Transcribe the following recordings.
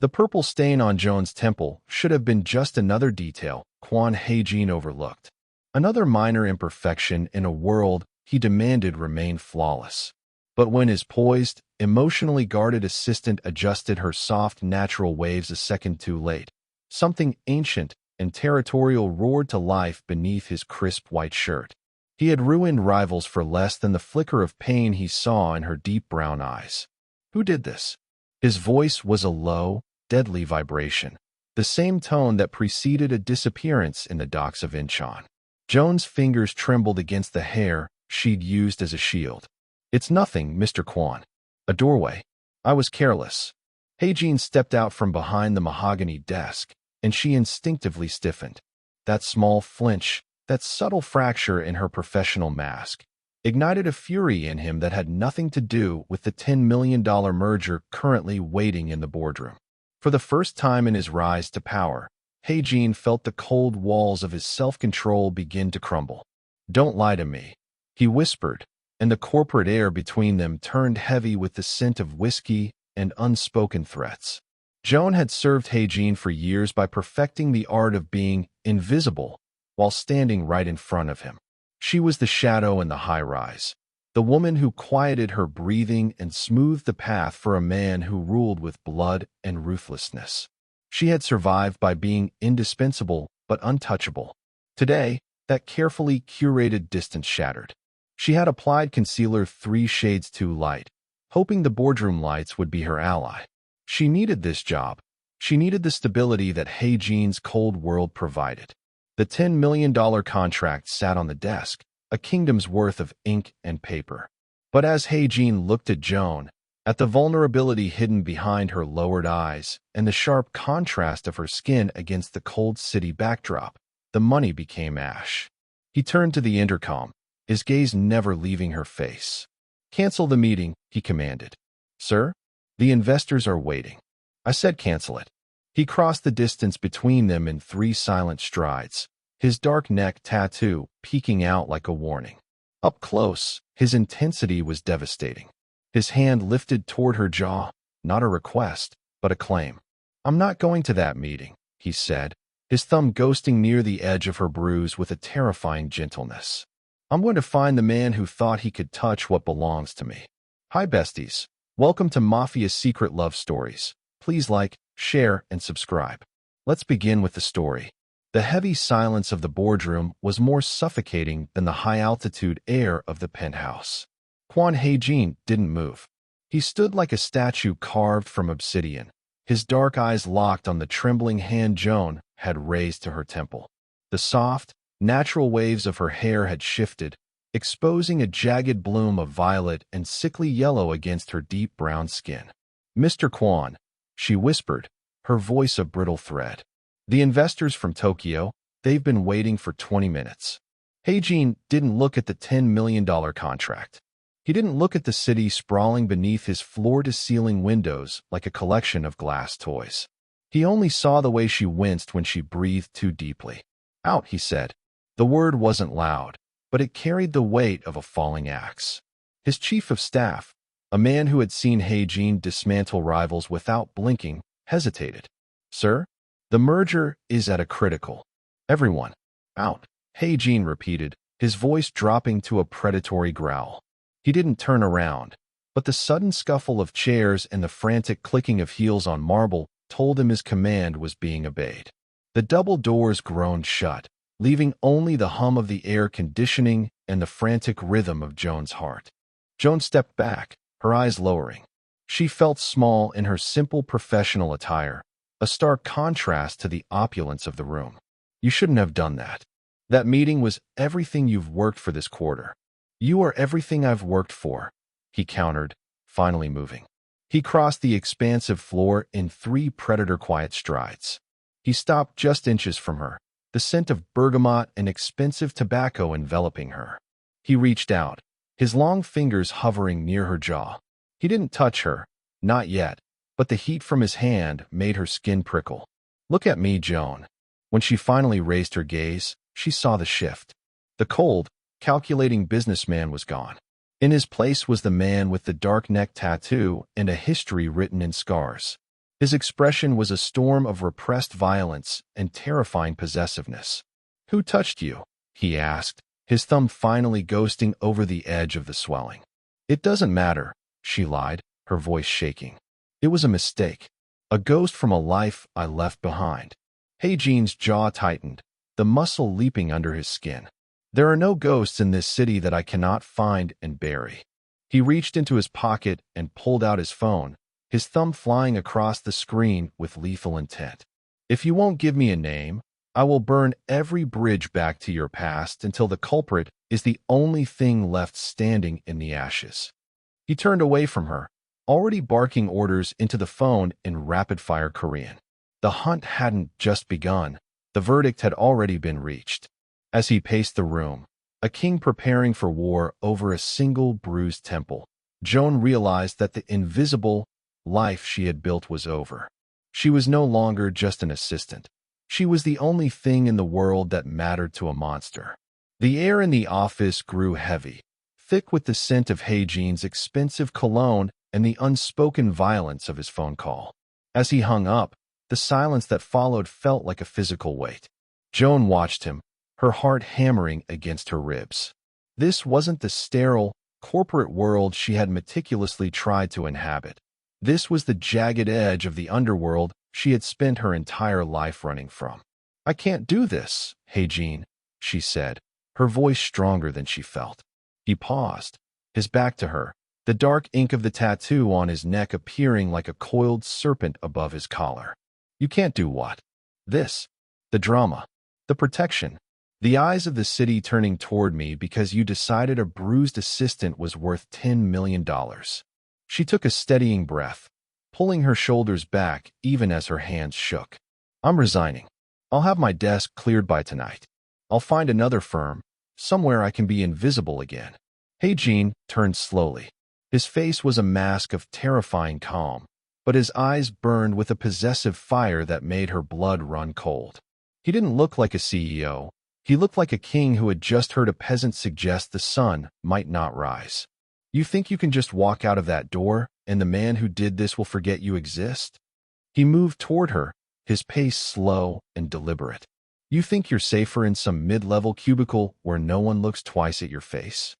The purple stain on Joan's temple should have been just another detail Kwon Hae-Jin overlooked. Another minor imperfection in a world he demanded remain flawless. But when his poised, emotionally guarded assistant adjusted her soft, natural waves a second too late, something ancient and territorial roared to life beneath his crisp white shirt. He had ruined rivals for less than the flicker of pain he saw in her deep brown eyes. Who did this? His voice was a low, deadly vibration, the same tone that preceded a disappearance in the docks of Incheon. Joan's fingers trembled against the hair she'd used as a shield. "It's nothing, Mr. Kwon." "A doorway. I was careless." Hae-Jin stepped out from behind the mahogany desk, and she instinctively stiffened. That small flinch, that subtle fracture in her professional mask, ignited a fury in him that had nothing to do with the $10 million merger currently waiting in the boardroom. For the first time in his rise to power, Hae-Jin felt the cold walls of his self-control begin to crumble. "Don't lie to me," he whispered, and the corporate air between them turned heavy with the scent of whiskey and unspoken threats. Joan had served Hae-Jin for years by perfecting the art of being invisible while standing right in front of him. She was the shadow in the high-rise, the woman who quieted her breathing and smoothed the path for a man who ruled with blood and ruthlessness. She had survived by being indispensable but untouchable. Today, that carefully curated distance shattered. She had applied concealer 3 shades too light, hoping the boardroom lights would be her ally. She needed this job. She needed the stability that Hae-Jin's cold world provided. The $10 million contract sat on the desk, a kingdom's worth of ink and paper. But as Hae-Jin looked at Joan, at the vulnerability hidden behind her lowered eyes and the sharp contrast of her skin against the cold city backdrop, the money became ash. He turned to the intercom, his gaze never leaving her face. "Cancel the meeting," he commanded. "Sir? The investors are waiting." "I said cancel it." He crossed the distance between them in 3 silent strides, his dark neck tattoo peeking out like a warning. Up close, his intensity was devastating. His hand lifted toward her jaw, not a request, but a claim. "I'm not going to that meeting," he said, his thumb ghosting near the edge of her bruise with a terrifying gentleness. "I'm going to find the man who thought he could touch what belongs to me." Hi besties. Welcome to Mafia's Secret Love Stories. Please like, share, and subscribe. Let's begin with the story. The heavy silence of the boardroom was more suffocating than the high-altitude air of the penthouse. Kwon Hae-Jin didn't move. He stood like a statue carved from obsidian, his dark eyes locked on the trembling hand Joan had raised to her temple. The soft, natural waves of her hair had shifted, exposing a jagged bloom of violet and sickly yellow against her deep brown skin. "Mr. Kwon," she whispered, her voice a brittle thread. "The investors from Tokyo, they've been waiting for 20 minutes. Hae-Jin didn't look at the $10 million contract. He didn't look at the city sprawling beneath his floor-to-ceiling windows like a collection of glass toys. He only saw the way she winced when she breathed too deeply. "Out," he said. The word wasn't loud, but it carried the weight of a falling axe. His chief of staff, a man who had seen Hae-Jin dismantle rivals without blinking, hesitated. "Sir, the merger is at a critical." "Everyone, out," Hae-Jin repeated, his voice dropping to a predatory growl. He didn't turn around, but the sudden scuffle of chairs and the frantic clicking of heels on marble told him his command was being obeyed. The double doors groaned shut, leaving only the hum of the air conditioning and the frantic rhythm of Joan's heart. Joan stepped back, her eyes lowering. She felt small in her simple professional attire, a stark contrast to the opulence of the room. "You shouldn't have done that. That meeting was everything you've worked for this quarter." "You are everything I've worked for," he countered, finally moving. He crossed the expansive floor in 3 predator-quiet strides. He stopped just inches from her, the scent of bergamot and expensive tobacco enveloping her. He reached out, his long fingers hovering near her jaw. He didn't touch her, not yet, but the heat from his hand made her skin prickle. "Look at me, Joan." When she finally raised her gaze, she saw the shift. The cold, calculating businessman was gone. In his place was the man with the dark neck tattoo and a history written in scars. His expression was a storm of repressed violence and terrifying possessiveness. "Who touched you?" he asked, his thumb finally ghosting over the edge of the swelling. "It doesn't matter," she lied, her voice shaking. "It was a mistake. A ghost from a life I left behind." Hae-Jin's jaw tightened, the muscle leaping under his skin. "There are no ghosts in this city that I cannot find and bury." He reached into his pocket and pulled out his phone, his thumb flying across the screen with lethal intent. "If you won't give me a name, I will burn every bridge back to your past until the culprit is the only thing left standing in the ashes." He turned away from her, already barking orders into the phone in rapid-fire Korean. The hunt hadn't just begun. The verdict had already been reached. As he paced the room, a king preparing for war over a single bruised temple, Joan realized that the invisible life she had built was over. She was no longer just an assistant. She was the only thing in the world that mattered to a monster. The air in the office grew heavy, thick with the scent of Hae-Jin's expensive cologne and the unspoken violence of his phone call. As he hung up, the silence that followed felt like a physical weight. Joan watched him, her heart hammering against her ribs. This wasn't the sterile, corporate world she had meticulously tried to inhabit. This was the jagged edge of the underworld she had spent her entire life running from. "I can't do this, Hae-Jin," she said, her voice stronger than she felt. He paused, his back to her, the dark ink of the tattoo on his neck appearing like a coiled serpent above his collar. "You can't do what?" "This. The drama. The protection. The eyes of the city turning toward me because you decided a bruised assistant was worth $10 million. She took a steadying breath, pulling her shoulders back even as her hands shook. "I'm resigning. I'll have my desk cleared by tonight. I'll find another firm, somewhere I can be invisible again." Hae-Jin turned slowly. His face was a mask of terrifying calm, but his eyes burned with a possessive fire that made her blood run cold. He didn't look like a CEO. He looked like a king who had just heard a peasant suggest the sun might not rise. "You think you can just walk out of that door, and the man who did this will forget you exist?" He moved toward her, his pace slow and deliberate. "You think you're safer in some mid-level cubicle where no one looks twice at your face?"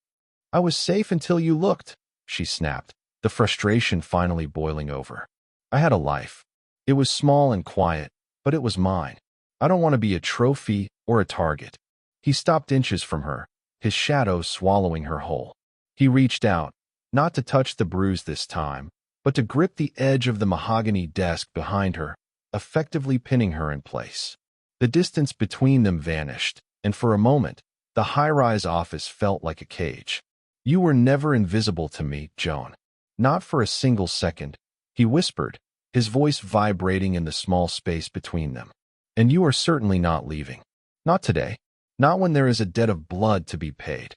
"I was safe until you looked," she snapped, the frustration finally boiling over. "I had a life. It was small and quiet, but it was mine. I don't want to be a trophy or a target." He stopped inches from her, his shadow swallowing her whole. He reached out, not to touch the bruise this time, but to grip the edge of the mahogany desk behind her, effectively pinning her in place. The distance between them vanished, and for a moment, the high-rise office felt like a cage. "You were never invisible to me, Joan. Not for a single second," he whispered, his voice vibrating in the small space between them. "And you are certainly not leaving. Not today. Not when there is a debt of blood to be paid."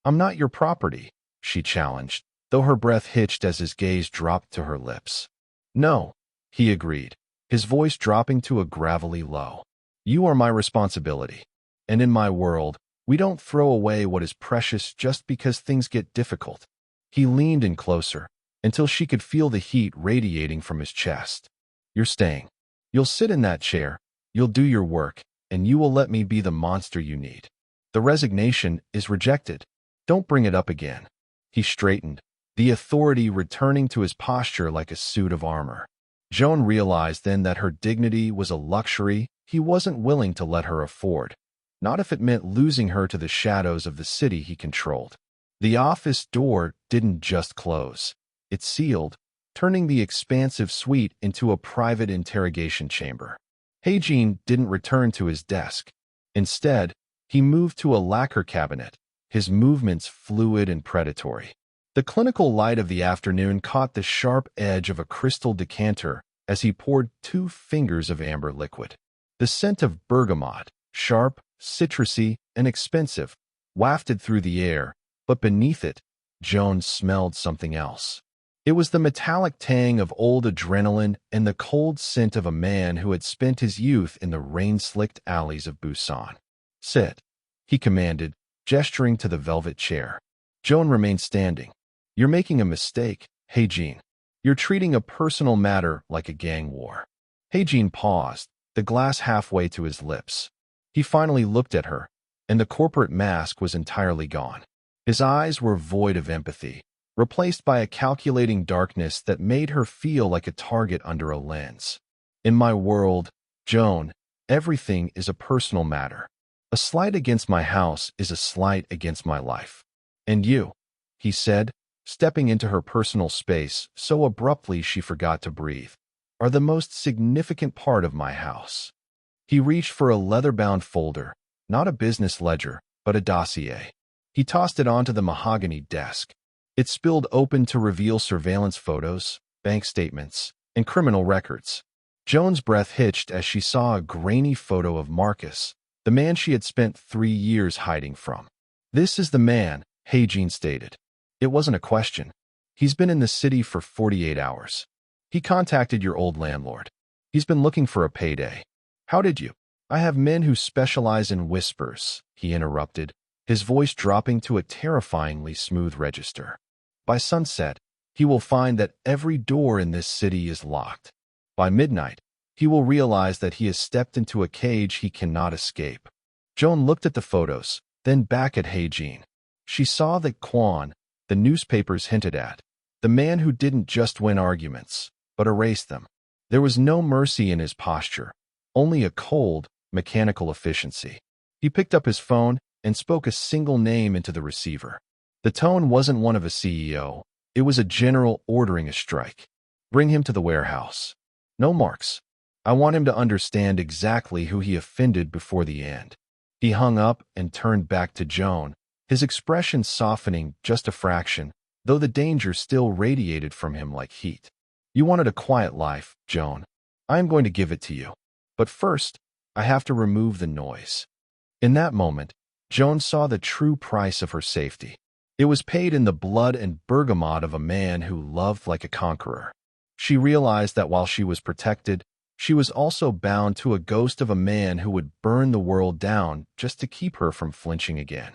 "I'm not your property," she challenged, though her breath hitched as his gaze dropped to her lips. "No," he agreed, his voice dropping to a gravelly low. "You are my responsibility. And in my world, we don't throw away what is precious just because things get difficult." He leaned in closer, until she could feel the heat radiating from his chest. "You're staying. You'll sit in that chair, you'll do your work, and you will let me be the monster you need. The resignation is rejected. Don't bring it up again." He straightened, the authority returning to his posture like a suit of armor. Joan realized then that her dignity was a luxury he wasn't willing to let her afford, not if it meant losing her to the shadows of the city he controlled. The office door didn't just close. It sealed, turning the expansive suite into a private interrogation chamber. Hae-Jin didn't return to his desk. Instead, he moved to a lacquer cabinet, his movements fluid and predatory. The clinical light of the afternoon caught the sharp edge of a crystal decanter as he poured 2 fingers of amber liquid. The scent of bergamot, sharp, citrusy, and expensive, wafted through the air, but beneath it, Joan smelled something else. It was the metallic tang of old adrenaline and the cold scent of a man who had spent his youth in the rain-slicked alleys of Busan. "Sit," he commanded, gesturing to the velvet chair. Joan remained standing. "You're making a mistake, Hae-Jin." You're treating a personal matter like a gang war. Hae-Jin paused, the glass halfway to his lips. He finally looked at her, and the corporate mask was entirely gone. His eyes were void of empathy, replaced by a calculating darkness that made her feel like a target under a lens. In my world, Joan, everything is a personal matter. A slight against my house is a slight against my life. And you, he said, stepping into her personal space so abruptly she forgot to breathe, are the most significant part of my house. He reached for a leather-bound folder, not a business ledger, but a dossier. He tossed it onto the mahogany desk. It spilled open to reveal surveillance photos, bank statements, and criminal records. Joan's breath hitched as she saw a grainy photo of Marcus, the man she had spent 3 years hiding from. This is the man, Hae-Jin stated. It wasn't a question. He's been in the city for 48 hours. He contacted your old landlord. He's been looking for a payday. How did you? I have men who specialize in whispers, he interrupted, his voice dropping to a terrifyingly smooth register. By sunset, he will find that every door in this city is locked. By midnight, he will realize that he has stepped into a cage he cannot escape. Joan looked at the photos, then back at Hae-Jin. She saw that Kwon, the newspapers hinted at, the man who didn't just win arguments, but erased them. There was no mercy in his posture, only a cold, mechanical efficiency. He picked up his phone and spoke a single name into the receiver. The tone wasn't one of a CEO. It was a general ordering a strike. Bring him to the warehouse. No marks. I want him to understand exactly who he offended before the end. He hung up and turned back to Joan, his expression softening just a fraction, though the danger still radiated from him like heat. You wanted a quiet life, Joan. I am going to give it to you. But first, I have to remove the noise. In that moment, Joan saw the true price of her safety. It was paid in the blood and bergamot of a man who loved like a conqueror. She realized that while she was protected, she was also bound to a ghost of a man who would burn the world down just to keep her from flinching again.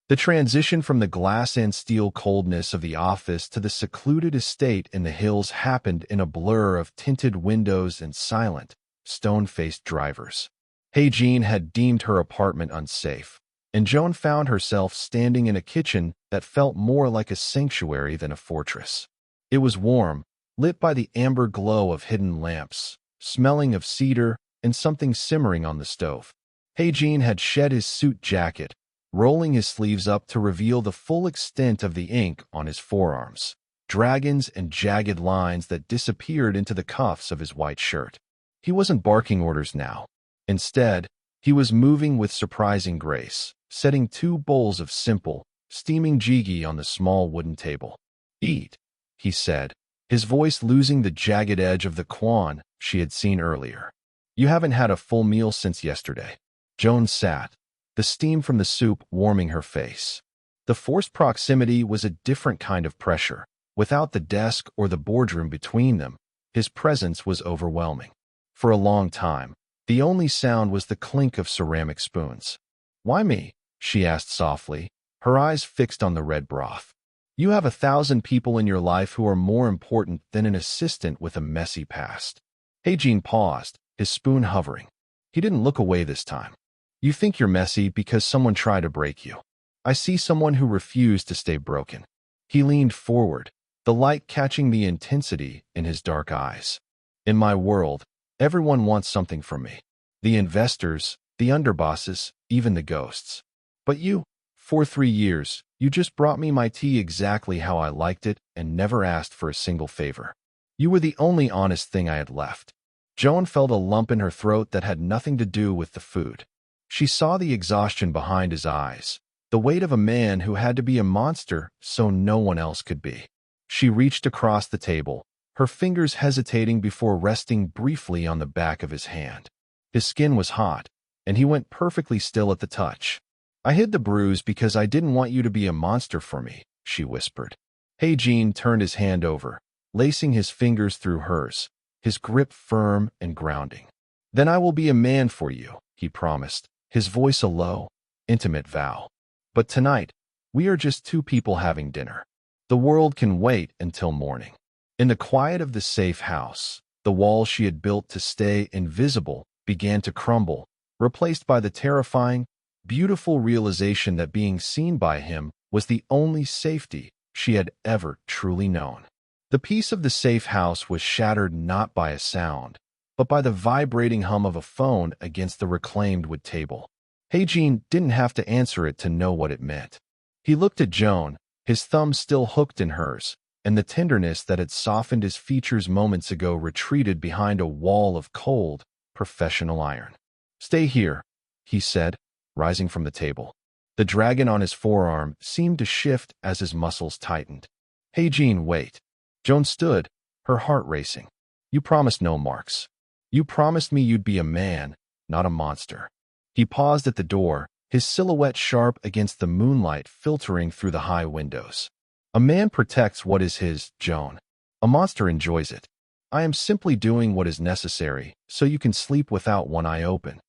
The transition from the glass and steel coldness of the office to the secluded estate in the hills happened in a blur of tinted windows and silent, stone-faced drivers. Hae-Jin had deemed her apartment unsafe, and Joan found herself standing in a kitchen that felt more like a sanctuary than a fortress. It was warm, lit by the amber glow of hidden lamps, smelling of cedar and something simmering on the stove. Hae-Jin had shed his suit jacket, rolling his sleeves up to reveal the full extent of the ink on his forearms, dragons and jagged lines that disappeared into the cuffs of his white shirt. He wasn't barking orders now. Instead, he was moving with surprising grace, setting 2 bowls of simple, steaming jjigae on the small wooden table. Eat, he said, his voice losing the jagged edge of the Kwon she had seen earlier. You haven't had a full meal since yesterday. Joan sat, the steam from the soup warming her face. The forced proximity was a different kind of pressure. Without the desk or the boardroom between them, his presence was overwhelming. For a long time, the only sound was the clink of ceramic spoons. Why me? She asked softly, her eyes fixed on the red broth. You have 1,000 people in your life who are more important than an assistant with a messy past. Hae-Jin paused, his spoon hovering. He didn't look away this time. You think you're messy because someone tried to break you. I see someone who refused to stay broken. He leaned forward, the light catching the intensity in his dark eyes. In my world, everyone wants something from me. The investors, the underbosses, even the ghosts. But you, for 3 years, you just brought me my tea exactly how I liked it and never asked for a single favor. You were the only honest thing I had left. Joan felt a lump in her throat that had nothing to do with the food. She saw the exhaustion behind his eyes, the weight of a man who had to be a monster so no one else could be. She reached across the table, her fingers hesitating before resting briefly on the back of his hand. His skin was hot, and he went perfectly still at the touch. I hid the bruise because I didn't want you to be a monster for me, she whispered. Hae-Jin turned his hand over, lacing his fingers through hers, his grip firm and grounding. Then I will be a man for you, he promised, his voice a low, intimate vow. But tonight, we are just 2 people having dinner. The world can wait until morning. In the quiet of the safe house, the wall she had built to stay invisible began to crumble, replaced by the terrifying, beautiful realization that being seen by him was the only safety she had ever truly known. The peace of the safe house was shattered not by a sound, but by the vibrating hum of a phone against the reclaimed wood table. Hae-Jin didn't have to answer it to know what it meant. He looked at Joan, his thumb still hooked in hers, and the tenderness that had softened his features moments ago retreated behind a wall of cold, professional iron. "Stay here," he said, rising from the table. The dragon on his forearm seemed to shift as his muscles tightened. "Hae-Jin, wait." Joan stood, her heart racing. "You promised no marks. You promised me you'd be a man, not a monster." He paused at the door, his silhouette sharp against the moonlight filtering through the high windows. "A man protects what is his, Joan. A monster enjoys it. I am simply doing what is necessary so you can sleep without one eye open."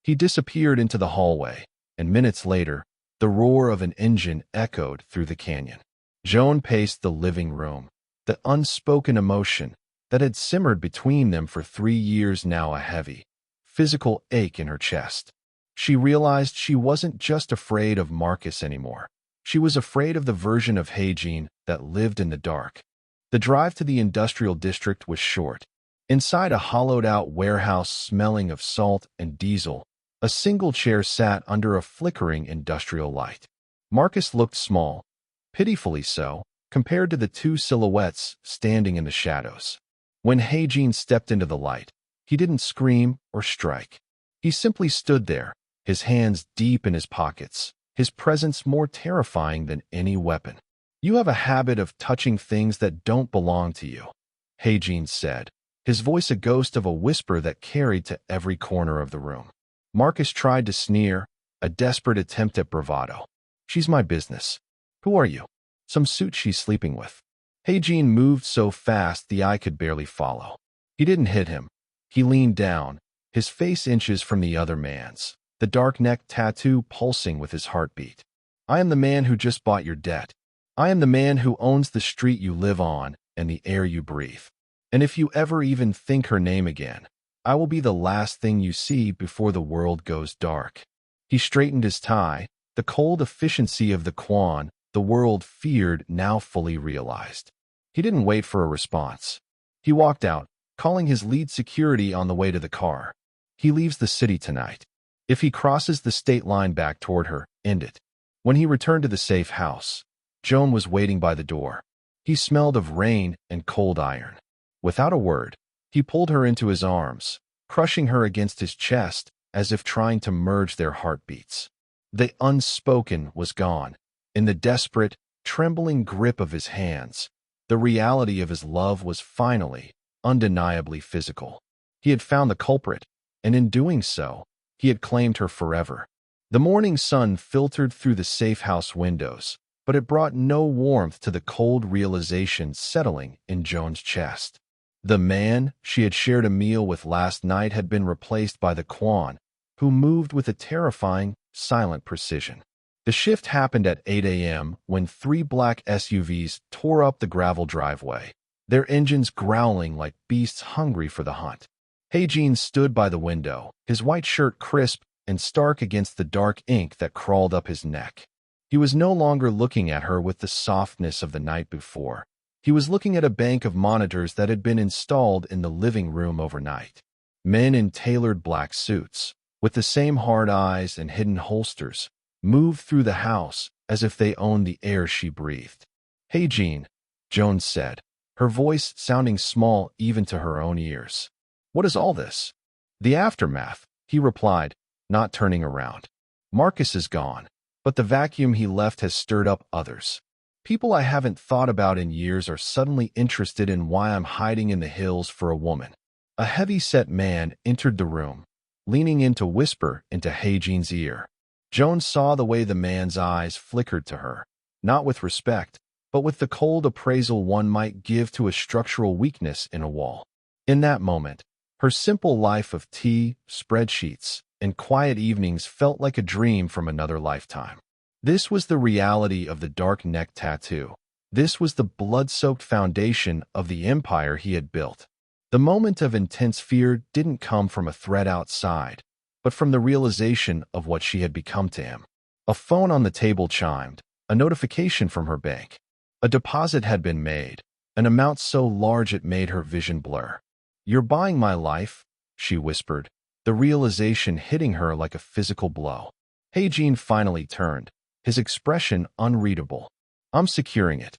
He disappeared into the hallway, and minutes later, the roar of an engine echoed through the canyon. Joan paced the living room, the unspoken emotion that had simmered between them for 3 years now a heavy, physical ache in her chest. She realized she wasn't just afraid of Marcus anymore. She was afraid of the version of Hae-Jin that lived in the dark. The drive to the industrial district was short. Inside a hollowed-out warehouse smelling of salt and diesel, a single chair sat under a flickering industrial light. Marcus looked small, pitifully so, compared to the two silhouettes standing in the shadows. When Hae-Jin stepped into the light, he didn't scream or strike. He simply stood there, his hands deep in his pockets, his presence more terrifying than any weapon. "You have a habit of touching things that don't belong to you," Hae-Jin said, his voice a ghost of a whisper that carried to every corner of the room. Marcus tried to sneer, a desperate attempt at bravado. "She's my business. Who are you?" "Some suit she's sleeping with." Hae-Jin moved so fast the eye could barely follow. He didn't hit him. He leaned down, his face inches from the other man's, the dark neck tattoo pulsing with his heartbeat. "I am the man who just bought your debt. I am the man who owns the street you live on and the air you breathe. And if you ever even think her name again, I will be the last thing you see before the world goes dark." He straightened his tie, the cold efficiency of the Kwon the world feared now fully realized. He didn't wait for a response. He walked out, calling his lead security on the way to the car. He leaves the city tonight. If he crosses the state line back toward her, end it. When he returned to the safe house, Joan was waiting by the door. He smelled of rain and cold iron. Without a word, he pulled her into his arms, crushing her against his chest as if trying to merge their heartbeats. The unspoken was gone. In the desperate, trembling grip of his hands, the reality of his love was finally, undeniably physical. He had found the culprit, and in doing so, he had claimed her forever. The morning sun filtered through the safe house windows, but it brought no warmth to the cold realization settling in Joan's chest. The man she had shared a meal with last night had been replaced by the Kwon, who moved with a terrifying, silent precision. The shift happened at 8 a.m. when 3 black SUVs tore up the gravel driveway, their engines growling like beasts hungry for the hunt. Hae-Jin stood by the window, his white shirt crisp and stark against the dark ink that crawled up his neck. He was no longer looking at her with the softness of the night before. He was looking at a bank of monitors that had been installed in the living room overnight. Men in tailored black suits, with the same hard eyes and hidden holsters, moved through the house as if they owned the air she breathed. "Hae-Jin," Joan said, her voice sounding small even to her own ears. "What is all this?" "The aftermath," he replied, not turning around. "Marcus is gone, but the vacuum he left has stirred up others. People I haven't thought about in years are suddenly interested in why I'm hiding in the hills for a woman." A heavy-set man entered the room, leaning in to whisper into Hae-Jin's ear. Joan saw the way the man's eyes flickered to her, not with respect, but with the cold appraisal one might give to a structural weakness in a wall. In that moment, her simple life of tea, spreadsheets, and quiet evenings felt like a dream from another lifetime. This was the reality of the dark neck tattoo, This was the blood-soaked foundation of the empire he had built. The moment of intense fear didn't come from a threat outside, but from the realization of what she had become to him. A phone on the table chimed, a notification from her bank. A deposit had been made, an amount so large it made her vision blur. "You're buying my life," she whispered, the realization hitting her like a physical blow. Hae-Jin finally turned, his expression unreadable. "I'm securing it."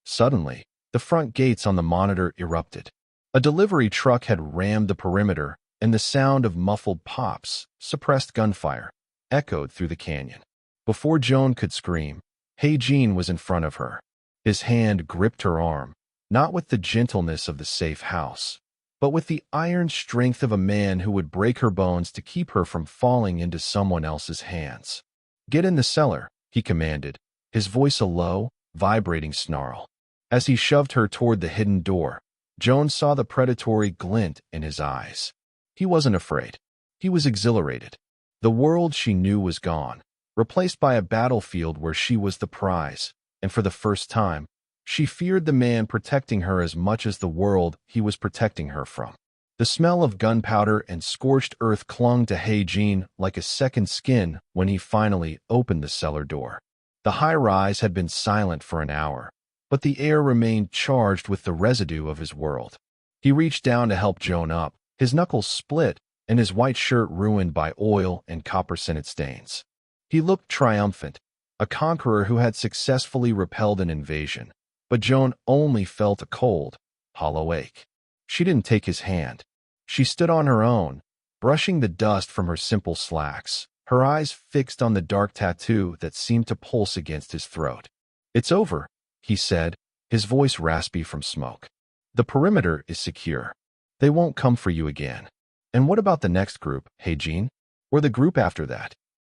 Suddenly, the front gates on the monitor erupted. A delivery truck had rammed the perimeter, and the sound of muffled pops, suppressed gunfire, echoed through the canyon. Before Joan could scream, Hae-Jin was in front of her. His hand gripped her arm, not with the gentleness of the safe house, but with the iron strength of a man who would break her bones to keep her from falling into someone else's hands. "Get in the cellar," he commanded, his voice a low, vibrating snarl. As he shoved her toward the hidden door, Joan saw the predatory glint in his eyes. He wasn't afraid. He was exhilarated. The world she knew was gone, replaced by a battlefield where she was the prize, and for the first time, she feared the man protecting her as much as the world he was protecting her from. The smell of gunpowder and scorched earth clung to Hae-Jin like a second skin when he finally opened the cellar door. The high-rise had been silent for an hour, but the air remained charged with the residue of his world. He reached down to help Joan up, his knuckles split and his white shirt ruined by oil and copper-scented stains. He looked triumphant, a conqueror who had successfully repelled an invasion, but Joan only felt a cold, hollow ache. She didn't take his hand. She stood on her own, brushing the dust from her simple slacks, her eyes fixed on the dark tattoo that seemed to pulse against his throat. "It's over," he said, his voice raspy from smoke. "The perimeter is secure. They won't come for you again." "And what about the next group, Hae-Jin? Or the group after that?"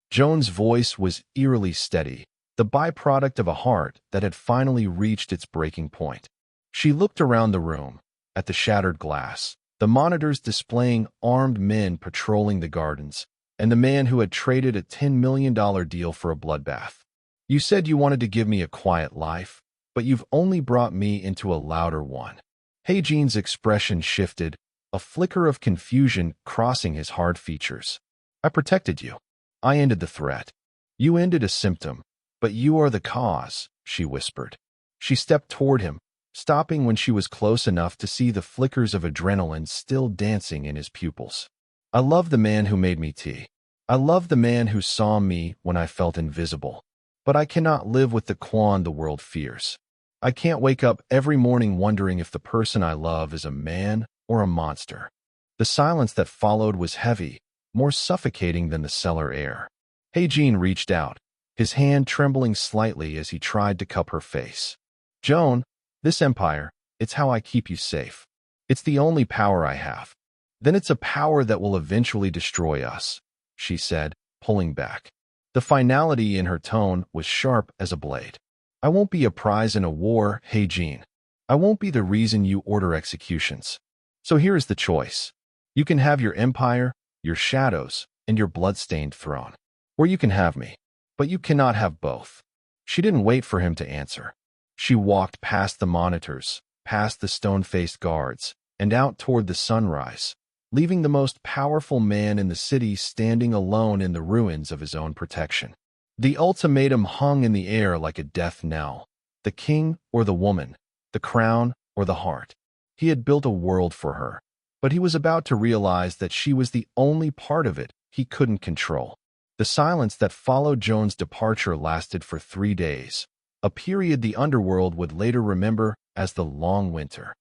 Joan's voice was eerily steady, the byproduct of a heart that had finally reached its breaking point. She looked around the room, at the shattered glass, the monitors displaying armed men patrolling the gardens, and the man who had traded a $10 million deal for a bloodbath. "You said you wanted to give me a quiet life, but you've only brought me into a louder one." Hae-Jin's expression shifted, a flicker of confusion crossing his hard features. "I protected you. I ended the threat. You ended a symptom, but you are the cause," she whispered. She stepped toward him, stopping when she was close enough to see the flickers of adrenaline still dancing in his pupils. "I love the man who made me tea. I love the man who saw me when I felt invisible. But I cannot live with the Kwon the world fears. I can't wake up every morning wondering if the person I love is a man or a monster." The silence that followed was heavy, more suffocating than the cellar air. Hae-Jin reached out, his hand trembling slightly as he tried to cup her face. "Joan, this empire, it's how I keep you safe. It's the only power I have. Then it's a power that will eventually destroy us," she said, pulling back. The finality in her tone was sharp as a blade. "I won't be a prize in a war, Hae-Jin. I won't be the reason you order executions. So here is the choice. You can have your empire, your shadows, and your blood-stained throne. Or you can have me. But you cannot have both." She didn't wait for him to answer. She walked past the monitors, past the stone-faced guards, and out toward the sunrise, leaving the most powerful man in the city standing alone in the ruins of his own protection. The ultimatum hung in the air like a death knell. The king or the woman, the crown or the heart. He had built a world for her, but he was about to realize that she was the only part of it he couldn't control. The silence that followed Joan's departure lasted for 3 days, a period the underworld would later remember as the Long Winter.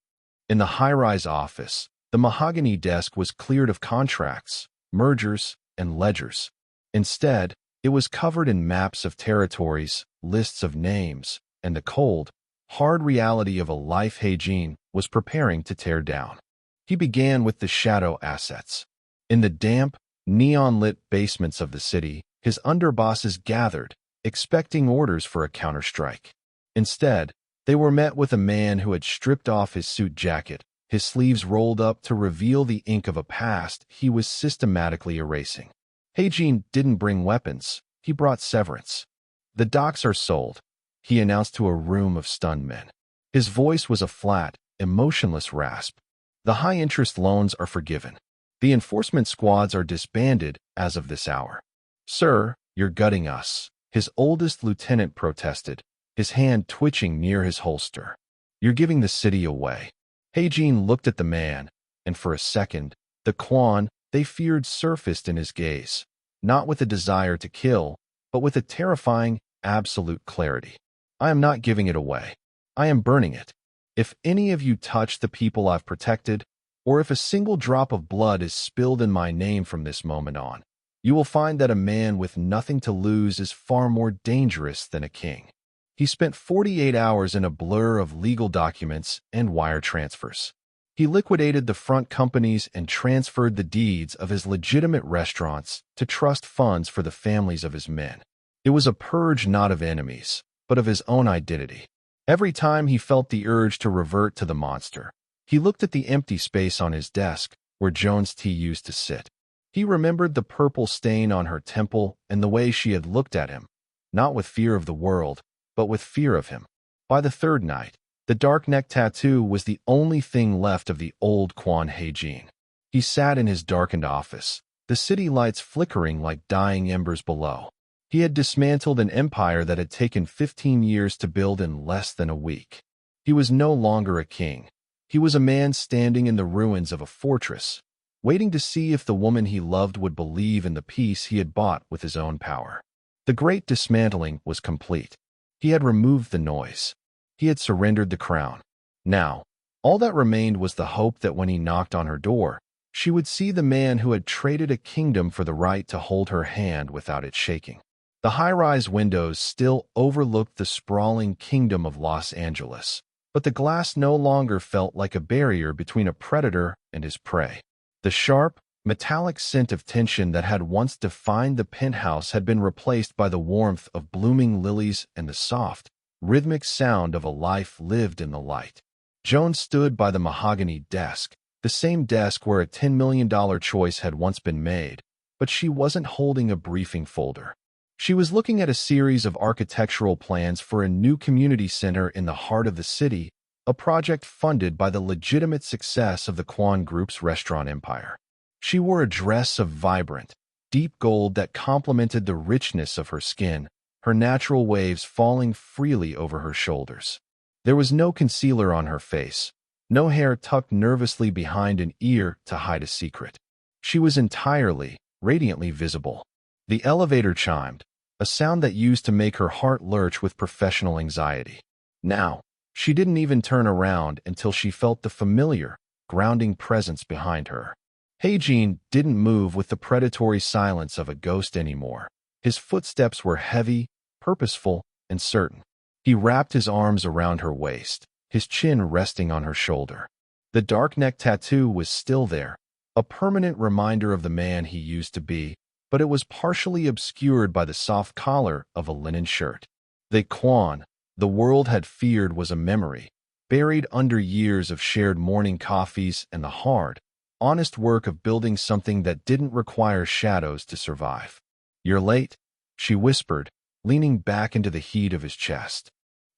In the high-rise office, the mahogany desk was cleared of contracts, mergers, and ledgers. Instead, it was covered in maps of territories, lists of names, and the cold, hard reality of a life Hae-Jin was preparing to tear down. He began with the shadow assets. In the damp, neon-lit basements of the city, his underbosses gathered, expecting orders for a counterstrike. Instead, they were met with a man who had stripped off his suit jacket, his sleeves rolled up to reveal the ink of a past he was systematically erasing. Hae-Jin didn't bring weapons, he brought severance. "The docks are sold," he announced to a room of stunned men. His voice was a flat, emotionless rasp. The high-interest loans are forgiven. The enforcement squads are disbanded as of this hour. Sir, you're gutting us, his oldest lieutenant protested, his hand twitching near his holster. You're giving the city away. Hae-Jin looked at the man, and for a second, the Kwon they feared surfaced in his gaze, not with a desire to kill, but with a terrifying, absolute clarity. I am not giving it away. I am burning it. If any of you touch the people I've protected, or if a single drop of blood is spilled in my name from this moment on, you will find that a man with nothing to lose is far more dangerous than a king. He spent 48 hours in a blur of legal documents and wire transfers. He liquidated the front companies and transferred the deeds of his legitimate restaurants to trust funds for the families of his men. It was a purge not of enemies, but of his own identity. Every time he felt the urge to revert to the monster, he looked at the empty space on his desk where Joan's tea used to sit. He remembered the purple stain on her temple and the way she had looked at him, not with fear of the world, but with fear of him. By the third night, the dark neck tattoo was the only thing left of the old Kwon Hae-Jin. He sat in his darkened office, the city lights flickering like dying embers below. He had dismantled an empire that had taken 15 years to build in less than a week. He was no longer a king. He was a man standing in the ruins of a fortress, waiting to see if the woman he loved would believe in the peace he had bought with his own power. The great dismantling was complete. He had removed the noise. He had surrendered the crown. Now, all that remained was the hope that when he knocked on her door, she would see the man who had traded a kingdom for the right to hold her hand without it shaking. The high-rise windows still overlooked the sprawling kingdom of Los Angeles, but the glass no longer felt like a barrier between a predator and his prey. The sharp, metallic scent of tension that had once defined the penthouse had been replaced by the warmth of blooming lilies and the soft, rhythmic sound of a life lived in the light. Joan stood by the mahogany desk, the same desk where a $10 million choice had once been made, but she wasn't holding a briefing folder. She was looking at a series of architectural plans for a new community center in the heart of the city, a project funded by the legitimate success of the Kwon Group's restaurant empire. She wore a dress of vibrant, deep gold that complemented the richness of her skin, her natural waves falling freely over her shoulders. There was no concealer on her face, no hair tucked nervously behind an ear to hide a secret. She was entirely, radiantly visible. The elevator chimed, a sound that used to make her heart lurch with professional anxiety. Now, she didn't even turn around until she felt the familiar, grounding presence behind her. Hae-Jin didn't move with the predatory silence of a ghost anymore. His footsteps were heavy, purposeful, and certain. He wrapped his arms around her waist, his chin resting on her shoulder. The dark neck tattoo was still there, a permanent reminder of the man he used to be, but it was partially obscured by the soft collar of a linen shirt. The Kwon the world had feared was a memory, buried under years of shared morning coffees and the hard, honest work of building something that didn't require shadows to survive. "You're late," she whispered, leaning back into the heat of his chest.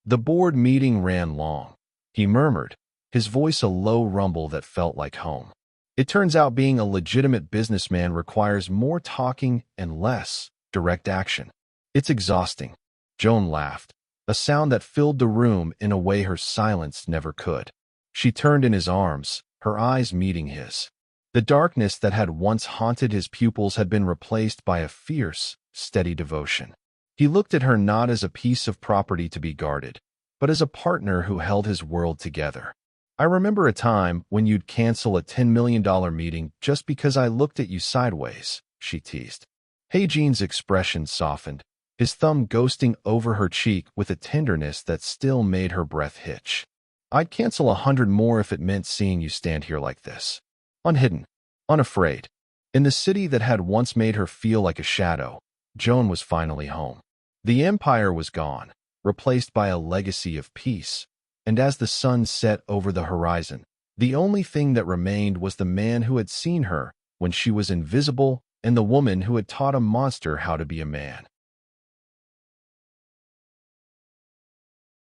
The board meeting ran long. He murmured, his voice a low rumble that felt like home. "It turns out being a legitimate businessman requires more talking and less direct action. It's exhausting." Joan laughed, a sound that filled the room in a way her silence never could. She turned in his arms, her eyes meeting his. The darkness that had once haunted his pupils had been replaced by a fierce, steady devotion. He looked at her not as a piece of property to be guarded, but as a partner who held his world together. "I remember a time when you'd cancel a $10 million meeting just because I looked at you sideways," she teased. Hae-Jin's expression softened, his thumb ghosting over her cheek with a tenderness that still made her breath hitch. "I'd cancel 100 more if it meant seeing you stand here like this. Unhidden, unafraid." In the city that had once made her feel like a shadow, Joan was finally home. The empire was gone, replaced by a legacy of peace, and as the sun set over the horizon, the only thing that remained was the man who had seen her when she was invisible and the woman who had taught a monster how to be a man.